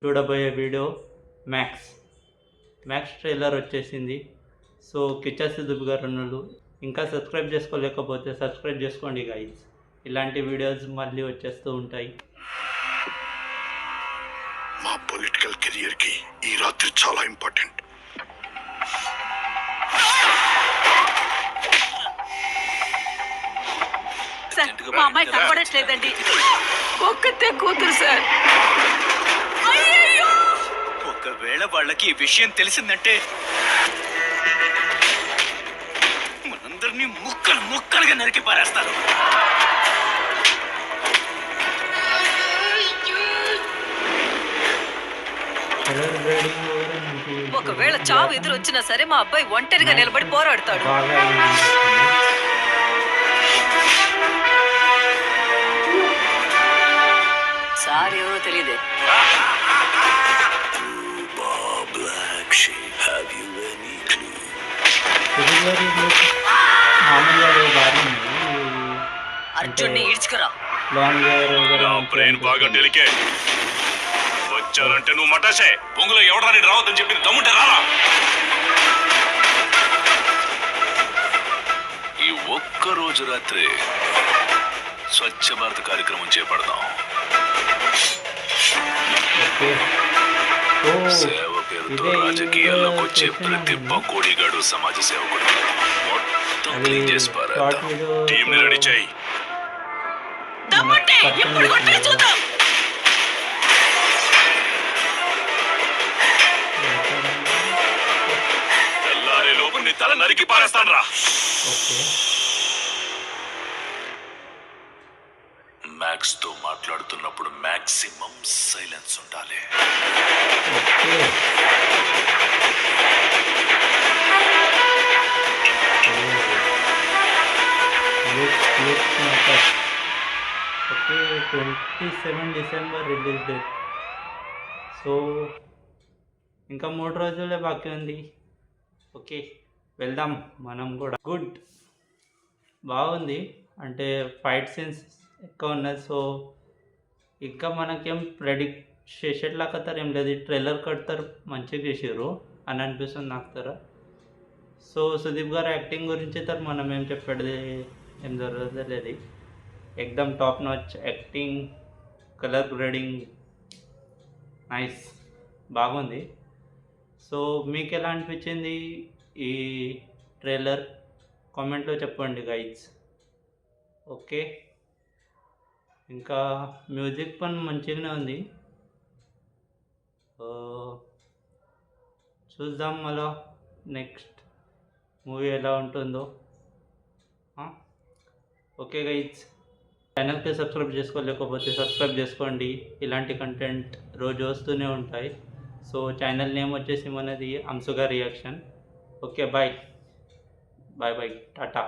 చూడబోయే video max trailer వచ్చేసింది. So Kichcha Sudeep గారు అన్నలు ఇంకా సబ్స్క్రైబ్ చేసుకోలేకపోతే సబ్స్క్రైబ్ చేసుకోండి గైస్. ఇలాంటి వీడియోస్ మళ్ళీ వచ్చేస్తూ ఉంటాయి. మా పొలిటికల్ కెరియర్ కి ఈ రాత్రి చాలా ఇంపార్టెంట్. మా అమ్మాయి కనబడట్లేదండి. ఒక్కతే కూతురు సార్. ఒకవేళ వాళ్ళకి ఈ విషయం తెలిసిందంటే మనందరినీ ముక్కలుగా నరికి పారేస్తారు. ఒకవేళ చావు ఎదురొచ్చినా సరే మా అబ్బాయి ఒంటరిగా నిలబడి పోరాడతాడు. సార్ ఎవరో తెలియదే. అర్జున్ని ఈడ్చుకురా. బ్రెయిన్ బాగా డెలికేట్. వచ్చారంటే నువ్వు మటాసే పొంగులో ఎవడని రావద్దని చెప్పి దమ్ముంటే రారా. ఈ ఒక్క రోజు రాత్రి స్వచ్ఛ భారత్ కార్యక్రమం చేపడదాం. సేవ పేరుతో రాజకీయాల్లోకి వచ్చే ప్రతి పకోడీగాడు సమాజ సేవకుడు. మొత్తం క్లీన్ చేసి పారేద్దాం. టీం రెడీ చేయి. తెల్లారే లోపు నీ తల నరికి పారేస్తాను రా. మ్యాక్స్ తో మాట్లాడుతున్నప్పుడు మాక్సిమం సైలెన్స్ ఉండాలి. Okay 27 December release date. So ఇంకా 3 రోజులే బాకీ ఉంది. ఓకే వెళ్దాం మనం కూడా. గుడ్, బాగుంది. అంటే ఫైట్ సీన్స్ ఎక్కువ ఉన్నాయి. సో ఇంకా మనకేం ప్రెడిక్ట్ చేసేట్లా కథరు ఏం లేదు. ట్రైలర్ కడతారు మంచిగా చేసారు అని అనిపిస్తుంది నాకు తర. సో సుదీప్ గారు యాక్టింగ్ గురించి తర మనం ఏం చెప్పేది ఏం జరగదు లేదు. ఎక్దమ్ top notch acting, colour grading nice, బాగుంది. సో మీకు ఎలా అనిపించింది ఈ ట్రైలర్ కామెంట్లో చెప్పండి గైడ్స్. ఓకే, ఇంకా మ్యూజిక్ పని మంచిగానే ఉంది. చూద్దాం మళ్ళా నెక్స్ట్ మూవీ ఎలా ఉంటుందో. ఓకే గైడ్స్, ఛానల్కి సబ్స్క్రైబ్ చేసుకోలేకపోతే సబ్స్క్రైబ్ చేసుకోండి. ఇలాంటి కంటెంట్ రోజు వస్తూనే ఉంటాయి. సో ఛానల్ నేమ్ వచ్చేసి మనది అంశుగా రియాక్షన్. Okay bye Tata.